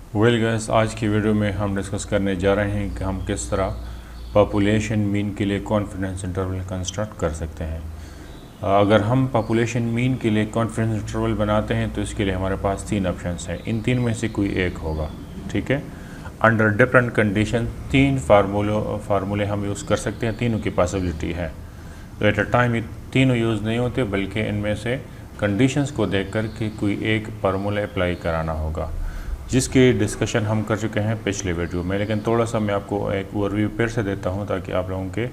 Well guys, आज की video में हम डिस्कस करने जा रहे हैं कि हम किस तरह पॉपुलेशन मीन के लिए कॉन्फिडेंस इंटरवल कंस्ट्रक्ट कर सकते हैं। अगर हम पॉपुलेशन मीन के लिए कॉन्फिडेंस इंटरवल बनाते हैं तो इसके लिए हमारे पास 3 ऑप्शंस हैं। इन 3 में से कोई एक होगा, ठीक है। अंडर डिफरेंट कंडीशन 3 फार्मूले हम यूज़ कर सकते हैं, तीनों की पॉसिबिलिटी है। तो एट अ टाइम ये तीनों यूज़ नहीं होते, बल्कि इनमें से कंडीशंस को देख कर के कोई एक फार्मूला अप्लाई कराना होगा, जिसकी डिस्कशन हम कर चुके हैं पिछले वीडियो में। लेकिन थोड़ा सा मैं आपको एक ओवरव्यू फिर से देता हूं ताकि आप लोगों के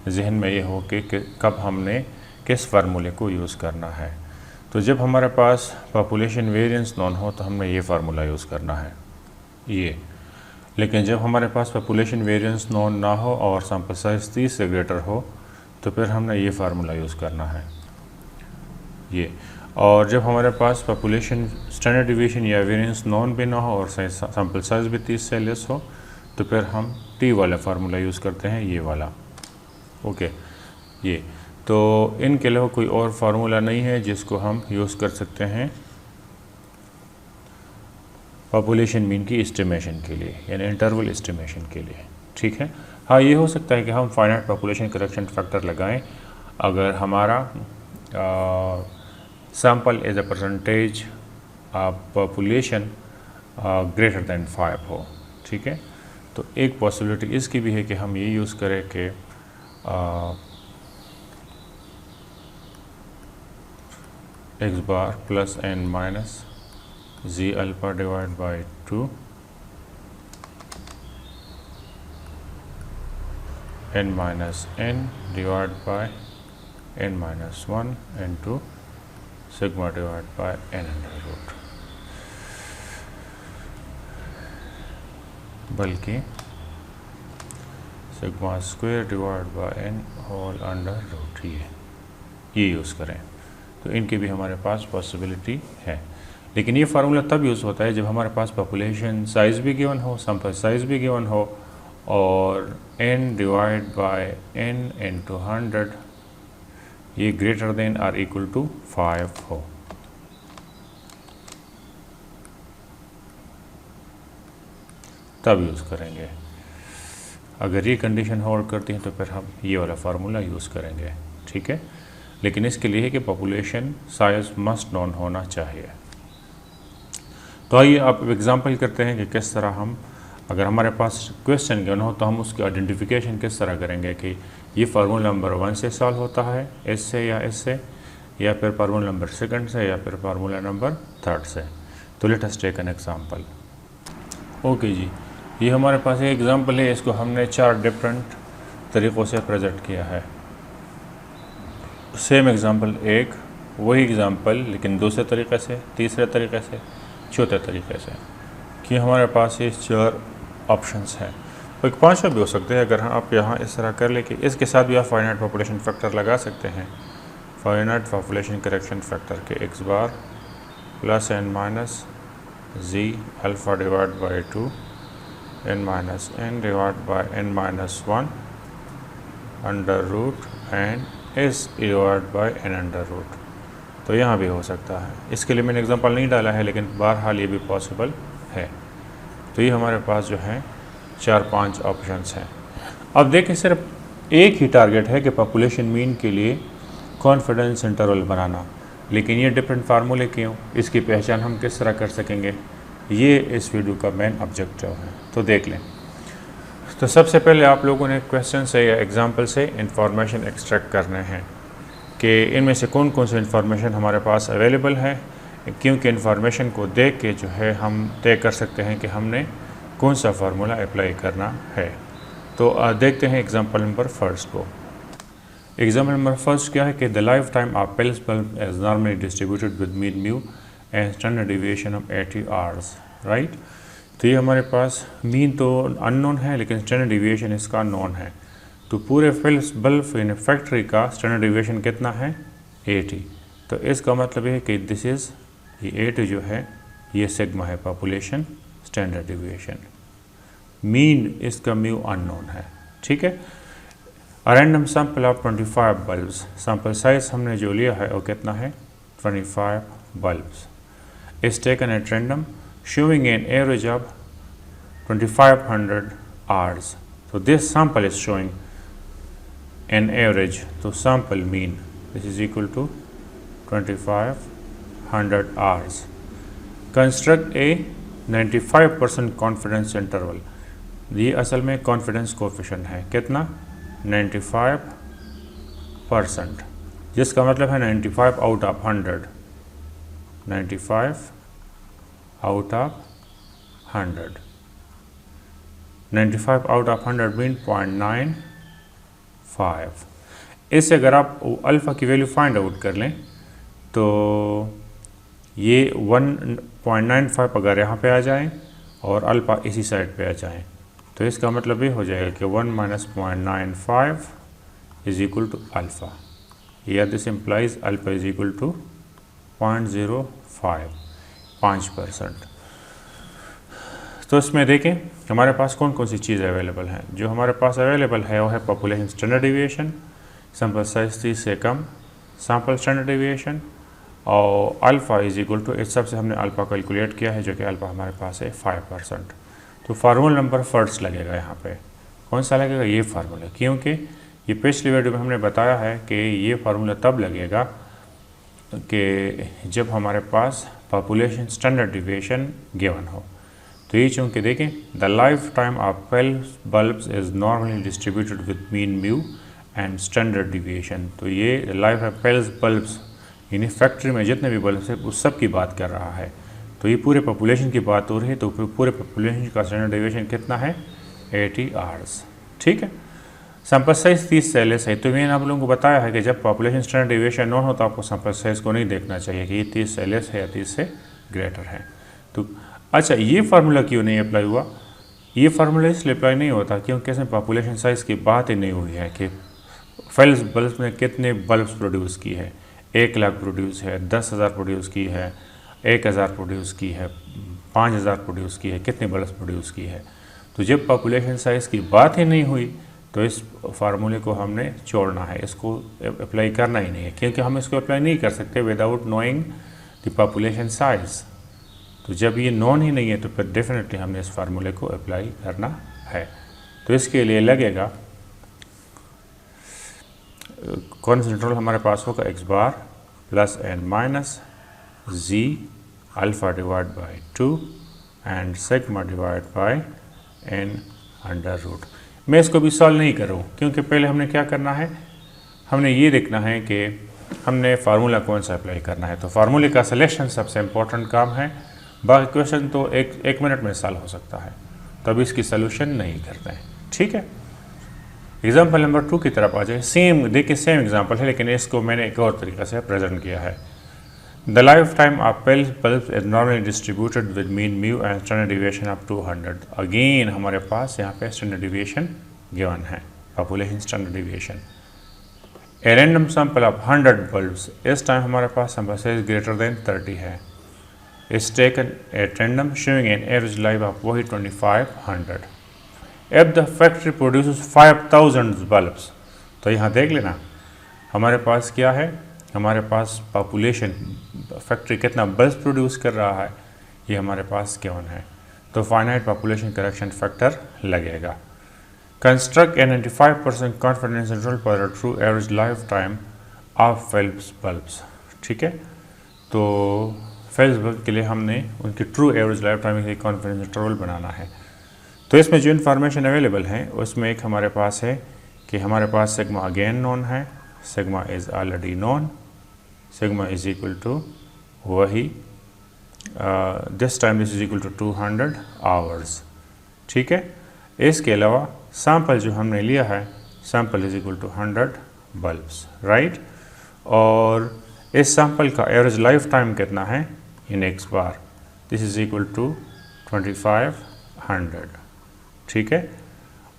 जहन में ये हो कि कब हमने किस फार्मूले को यूज़ करना है। तो जब हमारे पास पॉपुलेशन वेरिएंस नॉन हो तो हमने ये फार्मूला यूज़ करना है, ये। लेकिन जब हमारे पास पॉपुलेशन वेरिएंस नॉन ना हो और सैंपल साइज 30 से ग्रेटर हो तो फिर हमने ये फार्मूला यूज़ करना है, ये। और जब हमारे पास पॉपुलेशन स्टैंडर्ड डिवीएशन या वेरिएंस नॉन भी ना हो और सैंपल साइज भी 30 से लेस हो तो फिर हम टी वाला फार्मूला यूज़ करते हैं, ये वाला, ओके, ये। तो इनके अलावा कोई और फार्मूला नहीं है जिसको हम यूज़ कर सकते हैं पॉपुलेशन मीन की एस्टिमेशन के लिए, यानी इंटरवल एस्टिमेशन के लिए, ठीक है। हाँ, ये हो सकता है कि हम फाइनाइट पॉपुलेशन करेक्शन फैक्टर लगाएं अगर हमारा sample as a percentage population greater than 5 हो, ठीक है। तो एक पॉसिबिलिटी इसकी भी है कि हम ये यूज़ करें कि x bar plus N minus z alpha divide by 2 n minus n divide by n minus 1 into sigma divide by n under root, बल्कि sigma square divide by n whole under root, ये use करें। तो इनकी भी हमारे पास possibility है। लेकिन ये फार्मूला तब यूज़ होता है जब हमारे पास पॉपुलेशन साइज़ भी गिवन हो, सैंपल साइज़ भी गिवन हो और n divide by n into 100 ये greater than or equal to 5 हो। तब यूज़ करेंगे। अगर ये कंडीशन होल्ड करती है तो फिर हम ये वाला फार्मूला यूज़ करेंगे, ठीक है। लेकिन इसके लिए है कि पॉपुलेशन साइज मस्ट नॉन होना चाहिए। तो आइए आप एग्जांपल करते हैं कि किस तरह हम, अगर हमारे पास क्वेश्चन गिवन हो तो हम उसकी आइडेंटिफिकेशन किस तरह करेंगे कि ये फार्मूला नंबर 1 से सॉल्व होता है, इससे या फिर फार्मूला नंबर 2 से या फिर फार्मूला नंबर 3 से। तो let us take an example. Okay ji, ये हमारे पास एक एग्जांपल है, इसको हमने 4 डिफरेंट तरीक़ों से प्रेजेंट किया है। सेम एग्जांपल एक, वही एग्जांपल लेकिन दूसरे तरीक़े से, तीसरे तरीक़े से, चौथे तरीक़े से, कि हमारे पास ये 4 ऑप्शंस हैं। तो एक 5वां भी हो सकते हैं अगर आप यहाँ इस तरह कर ले कि इसके साथ भी आप फाइनाइट पॉपुलेशन फैक्टर लगा सकते हैं। फाइनाइट पॉपुलेशन करेक्शन फैक्टर के x bar plus N minus z alpha divide by 2 n minus n divide by n minus 1 under root and s divide by n under root. तो यहाँ भी हो सकता है। इसके लिए मैंने एग्जांपल नहीं डाला है, लेकिन बहरहाल ये भी पॉसिबल है। तो ये हमारे पास जो है 4-5 ऑप्शंस हैं। अब देखें, सिर्फ एक ही टारगेट है कि पॉपुलेशन मीन के लिए कॉन्फिडेंस इंटरवल बनाना, लेकिन ये डिफरेंट फार्मूले क्यों, इसकी पहचान हम किस तरह कर सकेंगे, ये इस वीडियो का मेन ऑब्जेक्टिव है। तो देख लें। तो सबसे पहले आप लोगों ने क्वेश्चन से या एग्जाम्पल से इंफॉर्मेशन एक्सट्रैक्ट करने हैं कि इनमें से कौन कौन सी इंफॉर्मेशन हमारे पास अवेलेबल है, क्योंकि इंफॉर्मेशन को देख के जो है हम तय कर सकते हैं कि हमने कौन सा फार्मूला अप्लाई करना है। तो देखते हैं एग्जांपल नंबर 1 को। एग्जांपल नंबर 1 क्या है कि the life time of Pell's bulb is normally distributed with mean mu and standard deviation of 80 hours, right. तो ये हमारे पास मीन तो अननोन है लेकिन स्टैंडर्ड डिविएशन इसका नोन है। तो पूरे पेल्स बल्ब इन फैक्ट्री का स्टैंडर्ड डिविएशन कितना है, 80। तो इसका मतलब है कि दिस इज़, ये 80 जो है ये सिग्मा है पॉपुलेशन स्टैंडर्ड डिविएशन। मीन इसका म्यू अननोन है, ठीक है। Random sample of 25 bulbs, sample size हमने जो लिया है वो कितना है, 25 bulbs is taken at random showing an average of 2500 hours. So this sample is showing an average. So sample mean, this is equal to 2500 hours. Construct a 95% confidence interval. ये असल में कॉन्फिडेंस कोफिशिएंट है कितना 95%, जिसका मतलब है 95 out of 100, 95 out of 100, 95 out of 100 mean 0.95। इससे अगर आप अल्फ़ा की वैल्यू फाइंड आउट कर लें तो ये 1.95 अगर यहाँ पे आ जाए और अल्फ़ा इसी साइड पे आ जाए तो इसका मतलब ये हो जाएगा कि 1 minus 0.95 is equal to alpha, या this implies alpha is equal to 0.05, 5%। तो इसमें देखें हमारे पास कौन कौन सी चीज़ें अवेलेबल हैं। जो हमारे पास अवेलेबल है वो है population standard deviation, sample size 30 से कम, सैंपल स्टैंडर्ड डेविएशन और अल्फ़ा इज इक्वल टू, इस सबसे हमने अल्फ़ा कैलकुलेट किया है जो कि अल्फ़ा हमारे पास है 5%। तो फार्मूला नंबर फर्स्ट लगेगा यहाँ पे, कौन सा लगेगा ये फार्मूला, क्योंकि ये पिछली वीडियो में हमने बताया है कि ये फार्मूला तब लगेगा कि जब हमारे पास पॉपुलेशन स्टैंडर्ड डेविएशन गिवन हो। तो ये चूँकि देखें the life time of Pell's bulbs is normally distributed with mean mu and standard deviation. तो ये लाइफ ऑफ पेल्स बल्ब्स यानी फैक्ट्री में जितने भी बल्ब है उस सब की बात कर रहा है। तो ये पूरे पॉपुलेशन की बात हो रही है, तो पूरे पॉपुलेशन का स्टैंडर्ड डेविएशन कितना है 80 आवर्स। ठीक है, सैंपल साइज 30 से लेस है। तो मैंने आप लोगों को बताया है कि जब पॉपुलेशन स्टैंडर्ड डेविएशन नॉन हो तो आपको सैंपल साइज को नहीं देखना चाहिए कि ये 30 से लेस है या 30 से ग्रेटर है। तो अच्छा, ये फार्मूला क्यों नहीं अप्लाई हुआ? ये फार्मूला इसलिए अप्लाई नहीं होता क्योंकि इसमें पॉपुलेशन साइज़ की बात ही नहीं हुई है कि फेल्स बल्ब ने कितने बल्ब्स प्रोड्यूस की है, 1 लाख प्रोड्यूस है, 10,000 प्रोड्यूस की है, 1,000 प्रोड्यूस की है, 5,000 प्रोड्यूस की है, कितने बल्ब प्रोड्यूस की है। तो जब पॉपुलेशन साइज़ की बात ही नहीं हुई तो इस फार्मूले को हमने छोड़ना है, इसको अप्लाई करना ही नहीं है, क्योंकि हम इसको अप्लाई नहीं कर सकते without knowing the population size. तो जब ये नॉन ही नहीं है तो फिर डेफिनेटली हमने इस फार्मूले को अप्लाई करना है। तो इसके लिए लगेगा कॉन्फिडेंस इंटरवल हमारे पास होगा x bar plus N minus z alpha divide by 2 and sigma divide by n under root. मैं इसको भी सॉल्व नहीं करूँ क्योंकि पहले हमने क्या करना है, हमने ये देखना है कि हमने फार्मूला कौन सा अप्लाई करना है। तो फार्मूले का सिलेक्शन सबसे इम्पोर्टेंट काम है, बाकी क्वेश्चन तो एक मिनट में सॉल्व हो सकता है, तब इसकी सोल्यूशन नहीं करते हैं। ठीक है, एग्जाम्पल नंबर 2 की तरफ आ जाए। सेम देखिए, सेम एग्जाम्पल है लेकिन इसको मैंने एक और तरीक़े से प्रेजेंट किया है। The life time of Pell's bulb is normally distributed with mean mu and standard deviation of 200। Again हमारे पास यहाँ पे स्टैंडर्ड डेविएशन गिवन है, population standard deviation. A random sample of 100 bulbs, इस टाइम हमारे पास सैंपल साइज ग्रेटर देन 30 है, is taken at random showing an average life of वही 2500। If the factory produces 5000 bulbs, तो यहाँ देख लेना हमारे पास क्या है, हमारे पास पॉपुलेशन फैक्ट्री कितना बल्ब प्रोड्यूस कर रहा है ये हमारे पास गिवन है। तो फाइनाइट पॉपुलेशन करेक्शन फैक्टर लगेगा। Construct a 95% confidence interval for a true average life time of fails bulbs. ठीक है, तो फेल्स बल्ब के लिए हमने उनकी ट्रू एवरेज लाइफ टाइम की कॉन्फिडेंस इंटरवल बनाना है। तो इसमें जो इन्फॉर्मेशन अवेलेबल है उसमें एक हमारे पास है कि हमारे पास सिग्मा अगेन नोन है, sigma is already known, sigma is equal to वही this time this is equal to 200 hours. ठीक है, इसके अलावा सैंपल जो हमने लिया है, sample is equal to 100 bulbs, right. और इस सैंपल का एवरेज लाइफ टाइम कितना है in x bar, this is equal to 2500। ठीक है,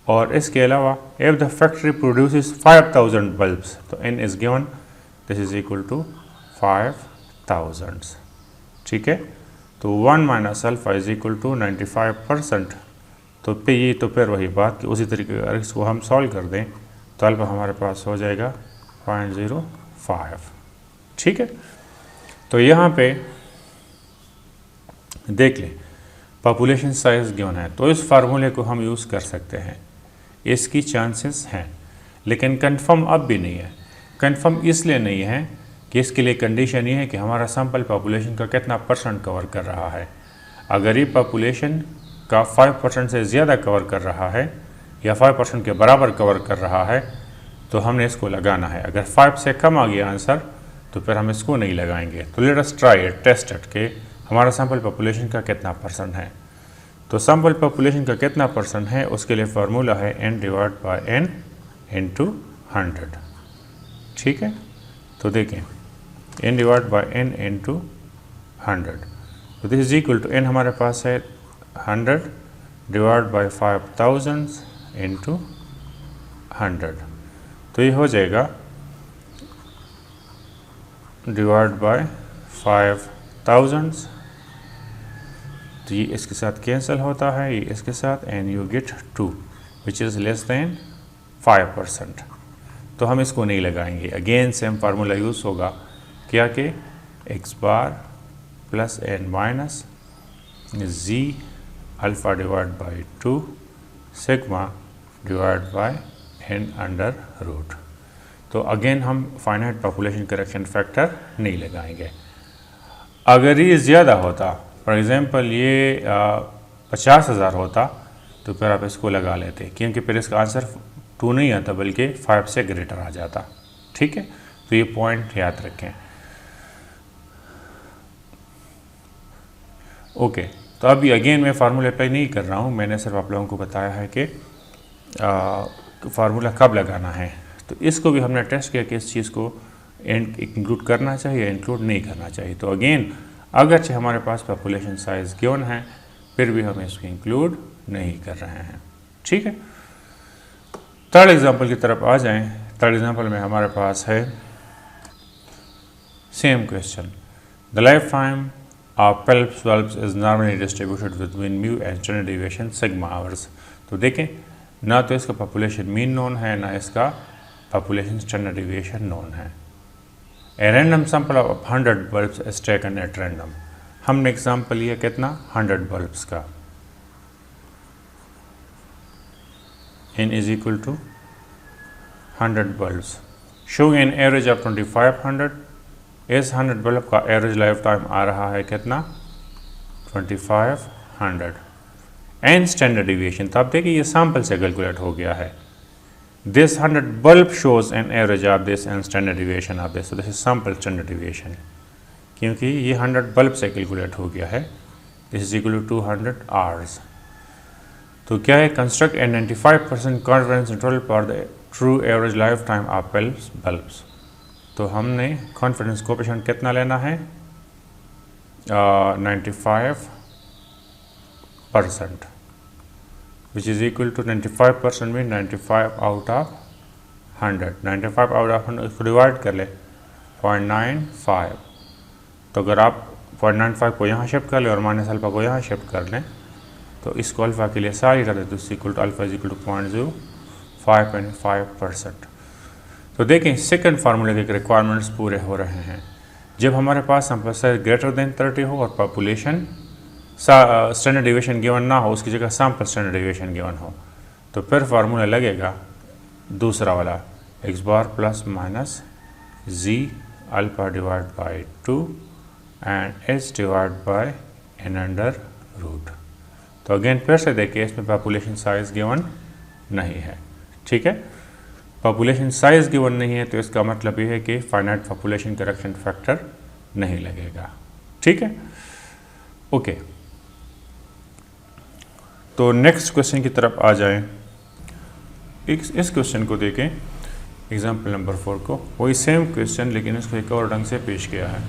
और इसके अलावा if the factory produces 5000 bulbs तो n is given, this is equal to 5000। ठीक है, तो 1 minus alpha is equal to 95%। तो फिर वही बात कि उसी तरीके अगर इसको हम सॉल्व कर दें तो अल्फा हमारे पास हो जाएगा 0.05। ठीक है, तो यहाँ पे देख लें पॉपुलेशन साइज़ गिवन है, तो इस फार्मूले को हम यूज़ कर सकते हैं, इसकी चांसेस हैं, लेकिन कंफर्म अब भी नहीं है। कंफर्म इसलिए नहीं है कि इसके लिए कंडीशन ये है कि हमारा सैम्पल पॉपुलेशन का कितना % कवर कर रहा है। अगर ये पॉपुलेशन का 5% से ज़्यादा कवर कर रहा है या 5% के बराबर कवर कर रहा है तो हमने इसको लगाना है। अगर 5 से कम आ गया आंसर तो फिर हम इसको नहीं लगाएंगे। तो let us try it, test it कि हमारा सैम्पल पॉपुलेशन का कितना % है। तो सैम्पल पॉपुलेशन का कितना % है उसके लिए फार्मूला है n/n × 100। ठीक है, तो देखें n/n × 100, तो this is equal to n हमारे पास है 100 डिवाइड बाई 5000 × 100, तो ये हो जाएगा डिवाइड बाय 5000, तो ये इसके साथ कैंसिल होता है, ये इसके साथ, and you get 2 which is less than 5%। तो हम इसको नहीं लगाएंगे। अगेन सेम फार्मूला यूज़ होगा, क्या कि x bar plus n minus z alpha divide by 2 sigma divide by n/√। तो अगेन हम फाइनाइट पॉपुलेशन करेक्शन फैक्टर नहीं लगाएंगे। अगर ये ज़्यादा होता, फॉर एग्ज़ाम्पल ये 50,000 होता तो फिर आप इसको लगा लेते, क्योंकि फिर इसका आंसर 2 नहीं आता बल्कि 5 से ग्रेटर आ जाता। ठीक है, तो ये पॉइंट याद रखें। ओके, तो अभी अगेन मैं फार्मूला अप्लाई नहीं कर रहा हूँ, मैंने सिर्फ आप लोगों को बताया है कि फार्मूला कब लगाना है। तो इसको भी हमने टेस्ट किया कि इस चीज़ को इंक्लूड करना चाहिए, इंक्लूड नहीं करना चाहिए। तो अगेन अगरचे हमारे पास पॉपुलेशन साइज़ गिवन है फिर भी हम इसको इंक्लूड नहीं कर रहे हैं। ठीक है, थर्ड एग्जांपल की तरफ आ जाएं। थर्ड एग्जांपल में हमारे पास है same question, the life time of Philips bulbs is normally distributed between mu and standard deviation sigma hours. तो देखें, ना तो इसका पॉपुलेशन मीन नोन है, ना इसका पॉपुलेशन स्टैंडर्ड डेविएशन नोन है। ए random sample of 100 bulbs is taken at random. हमने एग्जांपल लिया कितना, 100 बल्ब्स का। n is equal to 100 bulbs showing an average of 2500। इस 100 बल्ब का एवरेज लाइफ टाइम आ रहा है कितना, 2500 एंड स्टैंडर्ड डिविएशन। तो आप देखिए ये सैंपल से कैलकुलेट हो गया है। This 100 bulb shows an average of this and standard deviation of this, so this is sample standard deviation, क्योंकि ये 100 बल्ब से कैलकुलेट हो गया है। This is equal to 200 hours। तो क्या है, construct a 95% confidence interval for the true average life time of bulbs. तो हमने कॉन्फिडेंस कोएफिशिएंट कितना लेना है, 95%, विच इज़ इक्वल टू 95% में 95 आउट ऑफ 100, 95 आउट ऑफ 100 इसको डिवाइड कर ले 0.95। तो अगर आप 0.95 को यहाँ शिफ्ट कर लें और माइनस अल्फा को यहाँ शिफ्ट कर लें तो इसको अल्फ़ा के लिए सारी कर दें, तो इसको equal to alpha is equal to 0.05%। तो देखें सेकंड फार्मूले के रिक्वायरमेंट्स पूरे हो रहे हैं। जब हमारे पास सैंपल साइज ग्रेटर देन 30 हो और पॉपुलेशन स्टैंडर्ड डिविएशन गिवन ना हो, उसकी जगह सैंपल स्टैंडर्ड डिविएशन गिवन हो, तो फिर फार्मूला लगेगा दूसरा वाला, x bar plus minus z alpha divide by 2 and h divide by n/√। तो अगेन फिर से देखिए इसमें पॉपुलेशन साइज़ गिवन नहीं है। ठीक है, पॉपुलेशन साइज़ गिवन नहीं है तो इसका मतलब ये है कि फाइनाइट पॉपुलेशन करेक्शन फैक्टर नहीं लगेगा। ठीक है, ओके। तो नेक्स्ट क्वेश्चन की तरफ आ जाएं। इस क्वेश्चन को देखें, एग्जाम्पल नंबर 4 को, वही सेम क्वेश्चन लेकिन इसको एक और ढंग से पेश किया है।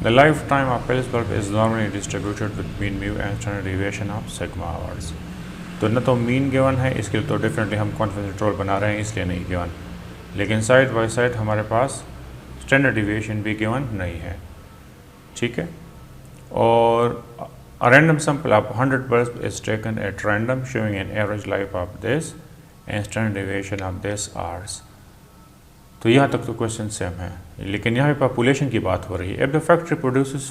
The life time of Philips bulb is normally distributed with mean mu and standard deviation of sigma hours. तो न तो मीन गिवन है, इसके लिए तो डेफिनेटली हम कॉन्फिडेंस इंटरवल बना रहे हैं इसलिए नहीं गिवन, लेकिन साइड बाय साइड हमारे पास स्टैंडर्ड डेविएशन भी गिवन नहीं है। ठीक है, और a random sample of 100 bulbs is taken at random showing an average life of this and standard deviation of this hours। तो यहाँ तक तो क्वेश्चन सेम है, लेकिन यहाँ पे पॉपुलेशन की बात हो रही है। If the factory produces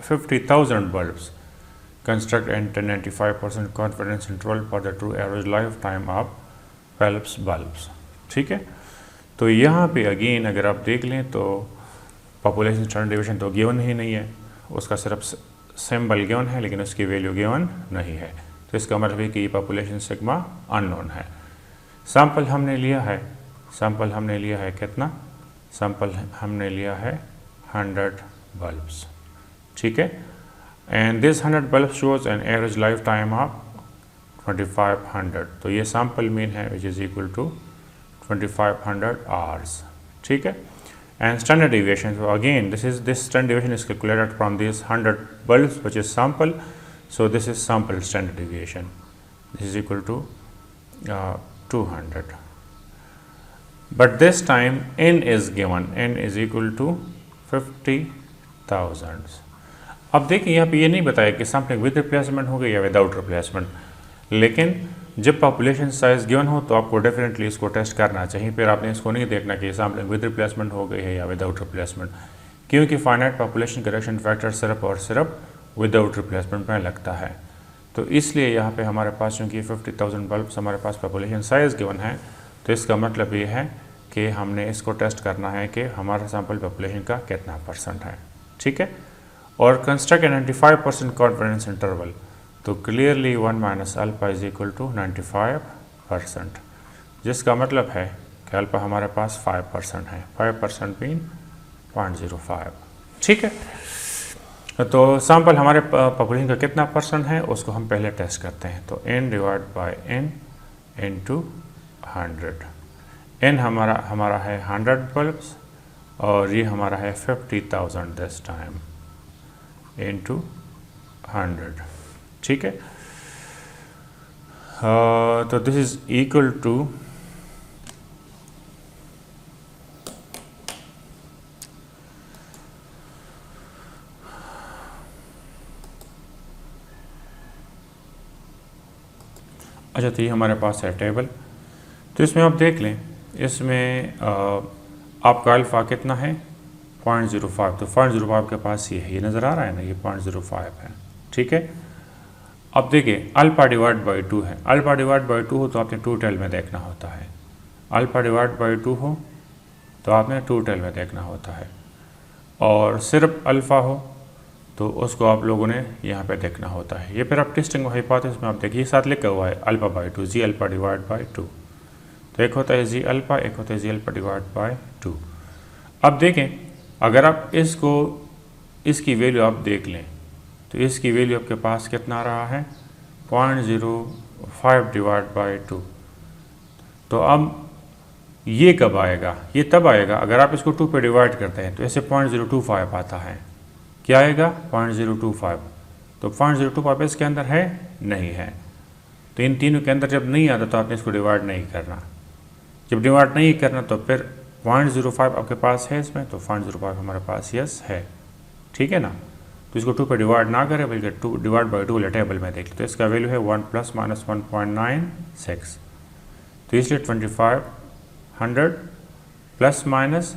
50,000 bulbs, construct and 95% confidence interval for the true average life time of Phelps bulbs. ठीक है, तो यहाँ पे अगेन अगर आप देख लें तो पॉपुलेशन स्टैंडर्ड डिवीजन तो गिवन ही नहीं है, उसका सिर्फ सिंबल गिवन है लेकिन उसकी वैल्यू गिवन नहीं है, तो इसका मतलब है कि ये पॉपुलेशन सिग्मा अननोन है। सैंपल हमने लिया है, सैंपल हमने लिया है कितना, सैंपल हमने लिया है 100 बल्ब्स। ठीक है, and this 100 bulb shows an average life time of 2500, तो ये सैंपल मीन है which is equal to 2500 hours. ठीक है, and standard deviation, so again this standard deviation is calculated from these 100 bulbs which is sample, so this is sample standard deviation, this is equal to 200, but this time n is given, n is equal to 50,000। अब देखिए यहाँ पे ये नहीं बताया कि sampling with replacement हो गई या विदाउट रिप्लेसमेंट, लेकिन जब पॉपुलेशन साइज गिवन हो तो आपको डेफिनेटली इसको टेस्ट करना चाहिए, फिर आपने इसको नहीं देखना कि सैम्पलिंग विद रिप्लेसमेंट हो गई है या विदाउट रिप्लेसमेंट, क्योंकि फाइनाइट पॉपुलेशन करेक्शन फैक्टर सिर्फ और सिर्फ विदाउट रिप्लेसमेंट में लगता है। तो इसलिए यहाँ पे हमारे पास चूँकि 50,000 बल्ब्स हमारे पास पॉपुलेशन साइज गिवन है, तो इसका मतलब ये है कि हमने इसको टेस्ट करना है कि हमारा सैम्पल पॉपुलेशन का कितना % है। ठीक है, और कंस्ट्रक्ट 95% कॉन्फिडेंस इंटरवल, तो clearly 1 minus alpha is equal to 95%, जिसका मतलब है कि अल्फा हमारे पास 5% है, 5% मीन 0.05। ठीक है, तो सैंपल हमारे पॉपुलेशन का कितना % है उसको हम पहले टेस्ट करते हैं, तो n divide by n into 100, n हमारा है 100 बल्ब्स और ये हमारा है 50,000 दिस टाइम इंटू 100। ठीक है, तो दिस इज इक्वल टू अच्छा, तो ये हमारे पास है टेबल, तो इसमें आप देख लें, इसमें आपका अल्फ़ा कितना है 0.05, तो 0.05 के पास ये नज़र आ रहा है ना, ये 0.05 है। ठीक है, अब देखिए अल्फ़ा डिवाइड बाई 2 है, अल्फ़ा डिवाइड बाई 2 हो तो आपने 2 टेल में देखना होता है, अल्फ़ा डिवाइड बाई 2 हो तो आपने 2 टेल में देखना होता है, और सिर्फ अल्फ़ा हो तो उसको आप लोगों ने यहाँ पे देखना होता है। ये फिर आप टेस्टिंग हाइपोथेसिस में आप देखिए साथ लिखा हुआ है alpha by 2, z alpha divide by 2, तो एक होता है जी अल्फ़ा, एक होता है जी अल्फ़ा डिवाइड बाई 2। अब देखें अगर आप इसकी वैल्यू आप देख लें तो इसकी वैल्यू आपके पास कितना रहा है 0.05 डिवाइड बाई 2, तो अब ये कब आएगा, ये तब आएगा अगर आप इसको 2 पे डिवाइड करते हैं तो ऐसे 0.025 आता है, क्या आएगा 0.025, तो 0.025 इसके अंदर है नहीं है, तो इन तीनों के अंदर जब नहीं आता तो आपने इसको डिवाइड नहीं करना, जब डिवाइड नहीं करना तो फिर 0.05 आपके पास है इसमें, तो 0.05 हमारे पास यस है। ठीक है ना, तो इसको 2 पे डिवाइड ना करें बल्कि 2 डिवाइड बाई 2 वाले टेबल में देख लो, तो इसका वैल्यू है 1 + -1.96, तो इसलिए 2500 प्लस माइनस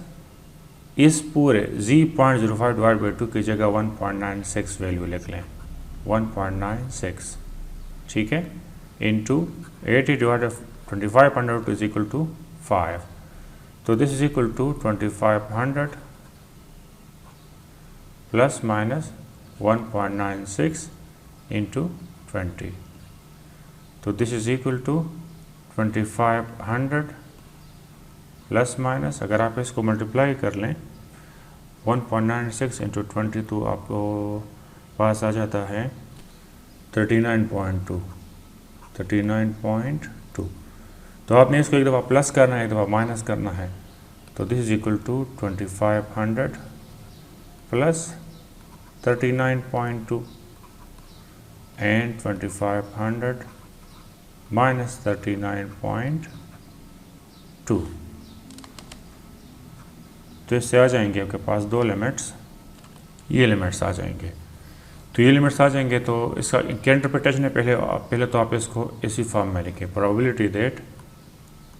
इस पूरे जी 0.05 डिवाइड बाई 2 की जगह 1.96 वैल्यू लिख लें, 1.96। ठीक है, into 80 divide 2500 is equal to 5, तो this is equal to 2500 plus minus 1.96 into 20, तो this is equal to 2500 plus minus, अगर आप इसको मल्टीप्लाई कर लें 1.96 इंटू 20 तो आपको पास आ जाता है 39.2, तो आपने इसको एक दफ़ा प्लस करना है एक दफ़ा माइनस करना है, तो this is equal to 2500 plus 39.2 and 2500 minus 39.2, तो इससे आ जाएंगे आपके पास 2 लिमिट्स, ये लिमिट्स आ जाएंगे, तो ये लिमिट्स आ जाएंगे, तो इसका क्या इंटरप्रिटेशन है, पहले तो आप इसको इसी फॉर्म में लिखें, probability that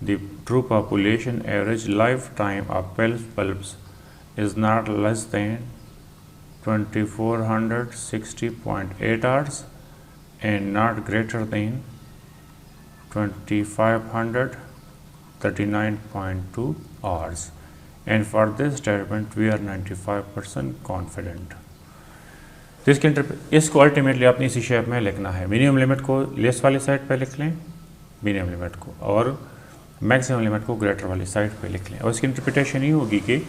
the true population average life time of bulbs is not less than 2460.8 hours and not greater than 2539.2 hours, and for this statement we are 95% confident. तो इसको अल्टीमेटली आपने इसी शेप में लिखना है। मिनिमम लिमिट को less वाली side पे लिख लें, मिनिमम लिमिट को, और मैक्सिमम लिमिट को ग्रेटर वाली साइड पे लिख लें, और इसकी इंटरप्रिटेशन ये होगी कि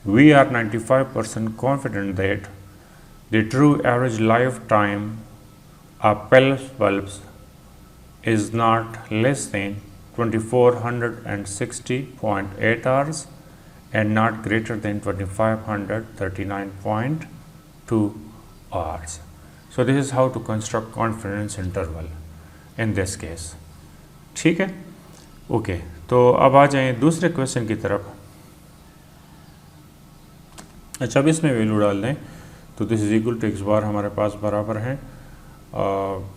we are 95% confident that the true average life time of Pell's bulbs is not less than 2460.8 hours and not greater than 2539.2 hours. So this is how to construct confidence interval in this case. ठीक है, okay. तो अब आ जाएं दूसरे question की तरफ। अच्छा, अब इसमें वैल्यू डाल दें तो this is equal to x bar हमारे पास बराबर है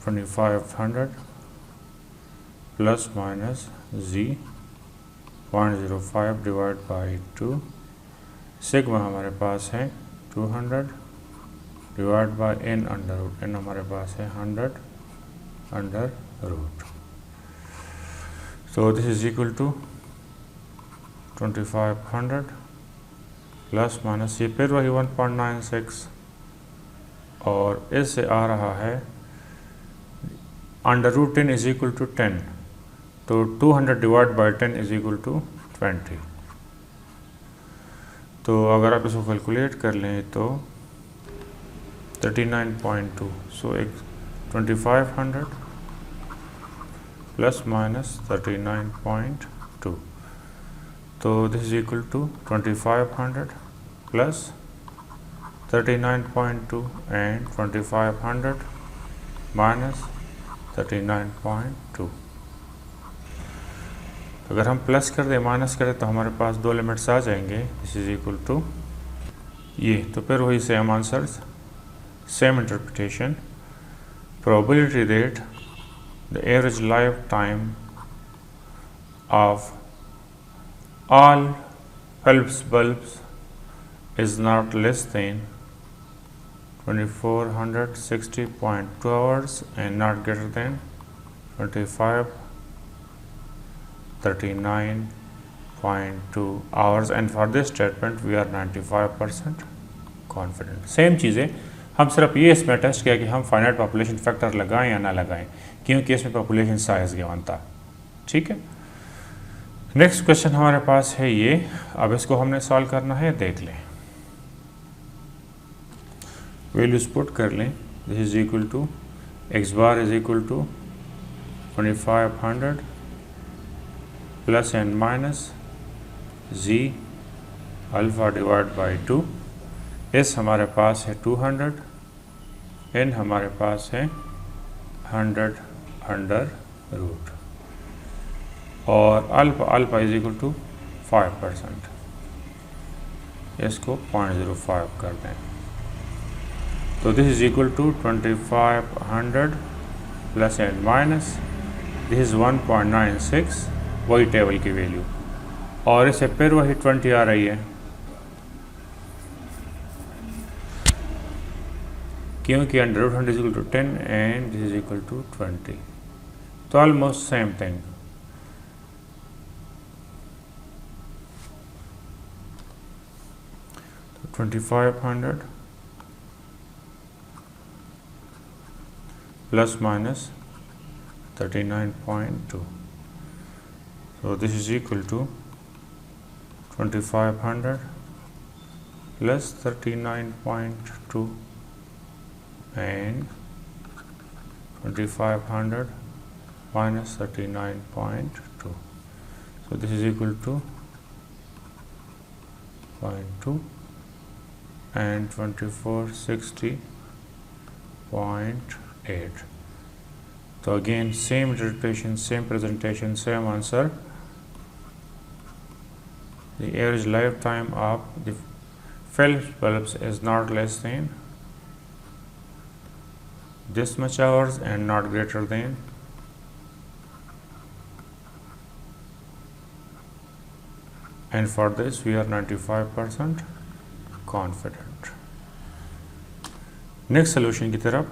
2500 plus minus z 0.05 divide by 2, sigma हमारे पास है 200 divide by n under root, n हमारे पास है 100 under root. So this is equal to 2500 plus minus ये फिर वही 1.96 और इससे आ रहा है under root 10 is equal to 10, तो 200 divide by 10 is equal to 20। तो अगर आप इसको कैलकुलेट कर लें तो 39.2, सो एक 2500 प्लस माइनस 39.2, तो this is equal to 2500 plus 39.2 and 2500 minus 39.2। अगर हम प्लस कर दें माइनस करें तो हमारे पास दो लिमिट्स आ जाएंगे, दिस इज इक्वल टू ये, तो फिर वही same answer, same interpretation. Probability that the average life time of all Phillips bulbs is not less than 2460.2 hours and not greater than 2539.2 hours, and for this statement we are 95% confident. Same चीज़ें हम सिर्फ ये इसमें test किया कि हम finite population factor लगाएं या ना लगाएं, क्योंकि इसमें पॉपुलेशन साइज गिवन था। ठीक है, नेक्स्ट क्वेश्चन हमारे पास है ये, अब इसको हमने सॉल्व करना है, देख लें। वैल्यूज पुट कर लें, this is equal to x bar is equal to 2500 plus and minus z alpha divide by 2, s हमारे पास है 200, एन हमारे पास है 100 अंडर रूट, और अल्फ़ा इज इक्वल टू 5%, इसको 0.05 कर दें, तो this is equal to 2500 plus and minus this is 1.96, वही टेबल की वैल्यू, और इसे फिर वही 20 आ रही है, क्योंकि under root 100 is equal to 10 and this is equal to 20, तो ऑलमोस्ट सेम थिंग। तो 2500 plus minus 39.2, so this is equal to 2500 plus 39.2 and 2500 minus 39.2, so this is equal to 0.2 and 2460.8. So again, same interpretation, same presentation, same answer. The average lifetime of the Phillips bulbs is not less than this much hours and not greater than and for this we are 95% confident. Next solution की तरफ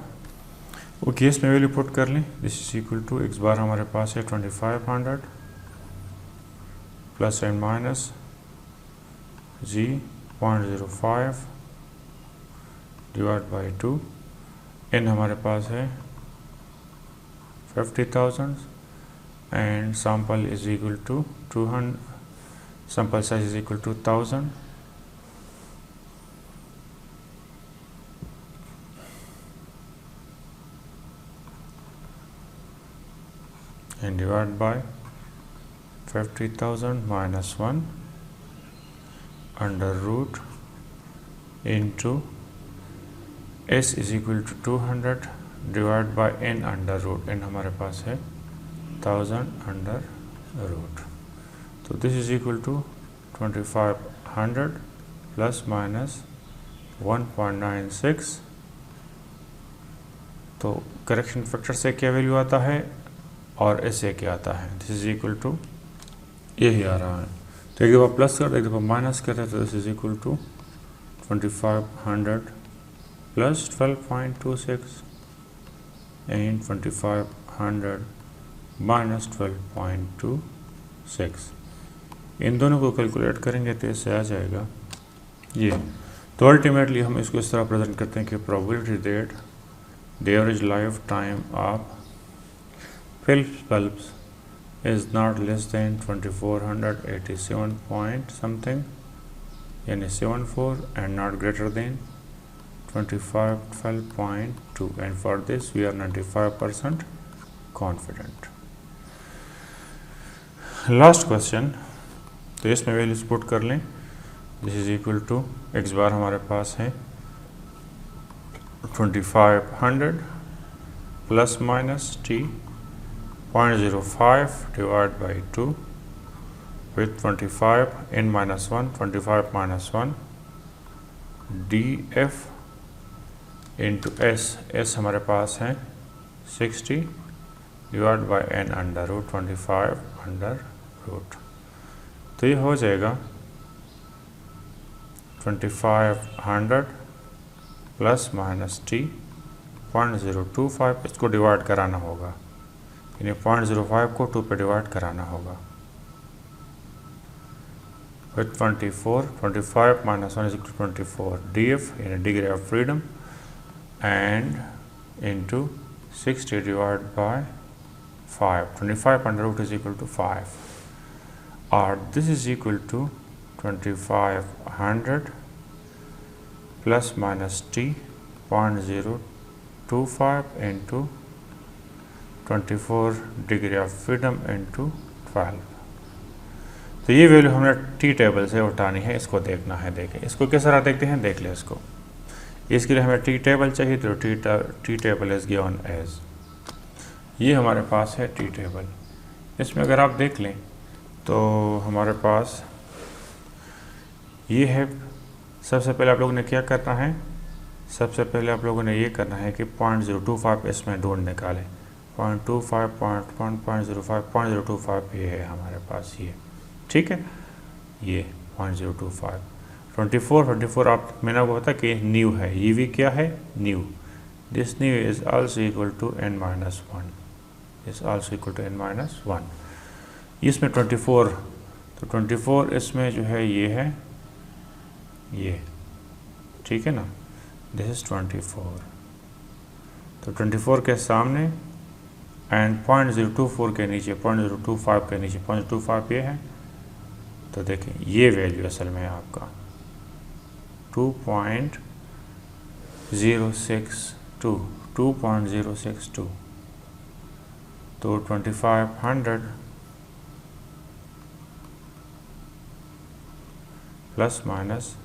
okay, इसमें value put कर लें। This is equal to x bar हमारे पास है 2500 plus and minus z 0.05 divide by 2, n हमारे पास है 50,000 and sample is equal to 200, sample size is equal to 1000 and divide by 50,000 minus 1 under root into s is equal to 200 divide by n under root, n हमारे पास है 1000 under root. तो this is equal to 2500 plus minus 1.96। तो correction factor से क्या value आता है और ऐसे क्या आता है, दिस इज इक्वल टू यही आ रहा है। तो एक दफ़ा प्लस कर एक दफ़ा माइनस करते हैं, तो this is equal to 2500 plus 12.26 and 2500 minus 12.26। इन दोनों को कैलकुलेट करेंगे तो इससे आ जाएगा ये। तो अल्टीमेटली हम इसको इस तरह प्रेजेंट करते हैं कि probability that the average life time of film bulbs is not less than 2487 point something यानी 74 and not greater than 12.2 and for this we are 95% confident। Last question, तो इसमें वैल्यूज पुट कर लें। This is equal to x bar हमारे पास है 2500 plus minus t 0.05 divide by 2 with 25 n minus 1 25 minus 1 D F into S हमारे पास है 60 divide by n under root 25 under root. तो ये हो जाएगा 2500 प्लस माइनस टी 0.025, इसको डिवाइड कराना होगा, यानी 0.05 को 2 पे डिवाइड कराना होगा with 25 minus 1 is equal to 24 D F यानी degree of freedom and into 60 divided by 5, 25 under root is equal to 5, or this is equal to 2500 plus minus t 0.025 into 24 degree of freedom into 12। तो ये value हमने tea table से उठानी है, इसको देखना है। देखें इसको किस तरह देखते हैं, देख लें इसको। इसके लिए हमें टी टेबल चाहिए, तो t table is given as, ये हमारे पास है टी टेबल। इसमें अगर आप देख लें तो हमारे पास ये है। सबसे पहले आप लोगों ने क्या करना है, सबसे पहले आप लोगों ने ये करना है कि 0.025 इसमें ढूंढ निकालें। 0.25 0.05 0.025 ये है हमारे पास, ये ठीक है, ये 0.025 24 आप मैंने आपको पता कि न्यू है, ये भी क्या है nu. This nu is also equal to n minus 1, is also equal to n minus 1। इसमें 24, तो 24 इसमें जो है ये है ये, ठीक है ना, दिस इज 24। तो 24 के सामने एंड 0.024 के नीचे 0.025 के नीचे 0.25 ये है। तो देखें ये वैल्यू असल में आपका 2.062 तो 2500 प्लस माइनस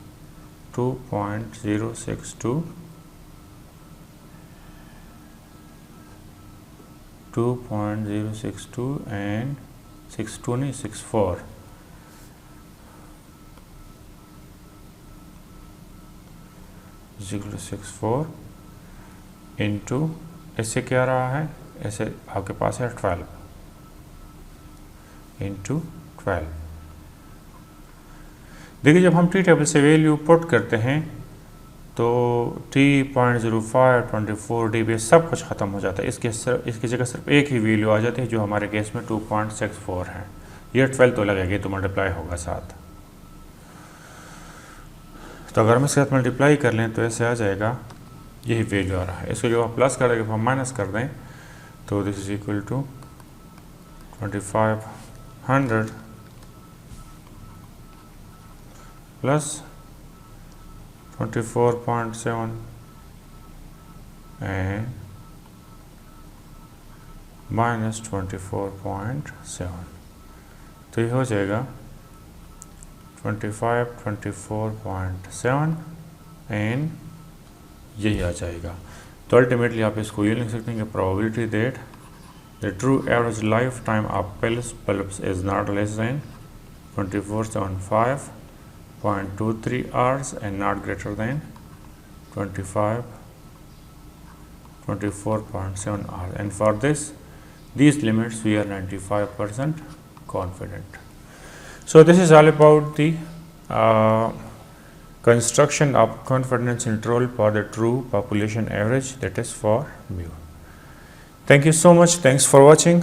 2.062 एंड 62 नहीं 64 64 इंटू ऐसे क्या रहा है, ऐसे आपके पास है 12 इंटू 12। देखिए जब हम टी टेबल से वैल्यू पुट करते हैं तो T.05 24 dB सब कुछ ख़त्म हो जाता है। इसकी जगह सिर्फ एक ही वैल्यू आ जाती है जो हमारे केस में 2.64 है। ये 12 तो लगेगी तो मल्टीप्लाई होगा साथ। तो अगर हम इसके साथ मल्टीप्लाई कर लें तो ऐसे आ जाएगा, यही वैल्यू आ रहा है। इसको जब आप प्लस कर देंगे, हम माइनस कर दें तो this is equal to 2500 plus 24.7 and minus 24.7, तो ये हो जाएगा 24.7 एंड यही आ जाएगा। तो अल्टीमेटली आप इसको ये लिख सकते हैं कि probability that the true average life time of Pell's bulbs is not less than 2475.23 hours and not greater than 24.7 hours, and for these limits we are 95% confident. So this is all about the construction of confidence interval for the true population average, that is for mu. Thank you so much. Thanks for watching.